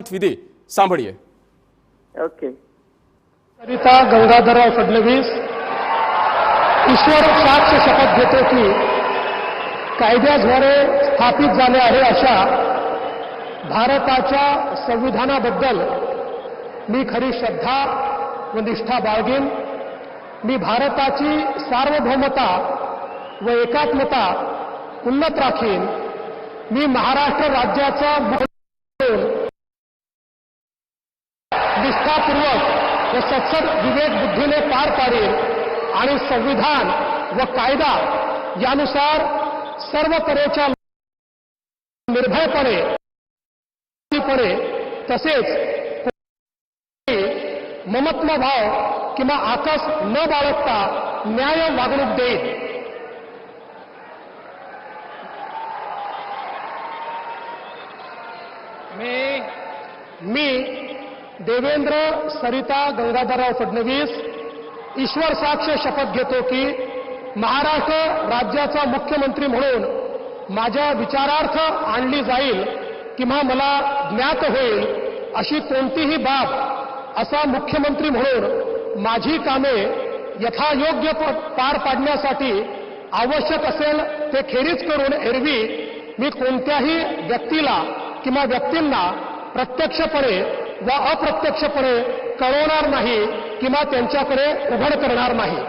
शपथविधी सांभळीए। ओके। सरिता गंगाधरराव फडणवीस ईश्वर साक्ष शपथ घेतो की कायद्याद्वारे स्थापित झाले आहे अशा भारताच्या संविधानाबद्दल मी खरी श्रद्धा व निष्ठा बाळगेन। मी भारताची सार्वभौमता व एकात्मता उन्नत राखीन। मी महाराष्ट्र राज्याचा निष्ठापूर्वक व सत्सद विवेक बुद्धीने पार पाडेल आणि संविधान व कायदा यानुसार सर्व तऱ्हेच्या निर्भयपणे तसेच ममत्व भाव किंवा आकस न बाळगता न्याय वागणूक देईल। मी देवेंद्र सरिता गंगाधरराव फडणवीस ईश्वर साक्ष शपथ घेतो की महाराष्ट्र राज्याचा मुख्यमंत्री म्हणून माझ्या विचारार्थ आणली जाईल किंवा मला ज्ञात होईल अशी कोणतीही बाब असा मुख्यमंत्री म्हणून माझी कामे यथायोग्य पार पाडण्यासाठी आवश्यक असेल ते खेरीज करून एरवी मी कोणत्याही व्यक्तीला किंवा व्यक्तींना प्रत्यक्षपणे व अप्रत्यक्षपणे कळवणार नाही किंवा त्यांच्याकडे उघड करणार नाही।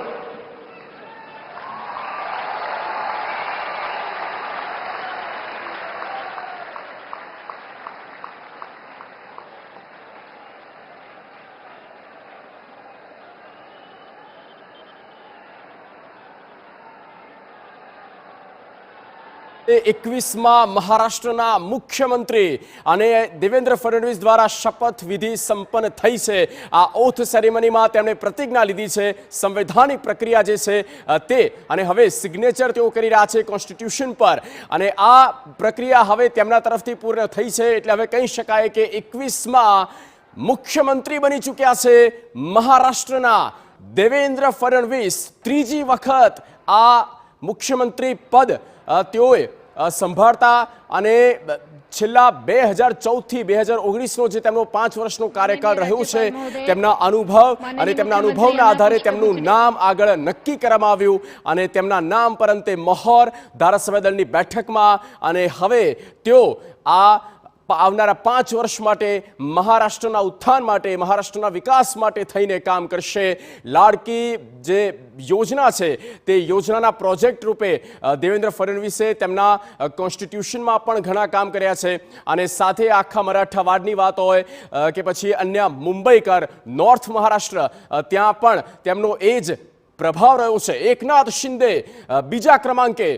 महाराष्ट्रना मुख्यमंत्री અને દેવેન્દ્ર ફડણવીસ દ્વારા શપથવિધિ સંપન્ન થઈ છે। આ ઓથ સેરેમનીમાં તેમણે પ્રતિજ્ઞા લીધી છે, સંવૈધાનિક પ્રક્રિયા જે છે તે, અને હવે સિગ્નેચર તેઓ કરી રહ્યા છે કોન્સ્ટિટ્યુશન પર, અને આ પ્રક્રિયા હવે તેમના તરફથી પૂર્ણ થઈ છે। એટલે હવે કહી શકાય કે 21મા મુખ્યમંત્રી બની ચૂક્યા છે મહારાષ્ટ્રના દેવેન્દ્ર ફડણવીસ। ત્રીજી વખત આ મુખ્યમંત્રી પદ તેઓએ સંભાળતા અને છેલ્લા 2014 થી 2019નો જે તેમનો 5 વર્ષનો કાર્યકાળ રહ્યો છે તેમના અનુભવ અને તેમના અનુભવના આધારે તેમનું નામ આગળ નક્કી કરવામાં આવ્યું અને તેમના નામ પર અંતે મહોર ધારાસભ્ય દળની બેઠકમાં, અને હવે તેઓ આ આવનારા 5 વર્ષ માટે મહારાષ્ટ્રના ઉત્થાન માટે, મહારાષ્ટ્રના વિકાસ માટે થઈને કામ કરશે। લાડકી જે યોજના છે તે યોજનાના પ્રોજેક્ટ રૂપે દેવેન્દ્ર ફડણવીસે તેમના કોન્સ્ટિટ્યુશનમાં પણ ઘણા કામ કર્યા છે, અને સાથે આખા મરાઠાવાડની વાત હોય કે પછી અન્ય મુંબઈકર નોર્થ મહારાષ્ટ્ર ત્યાં પણ તેમનો એ જ પ્રભાવ રહ્યો છે। એકનાથ શિંદે બીજા ક્રમાંકે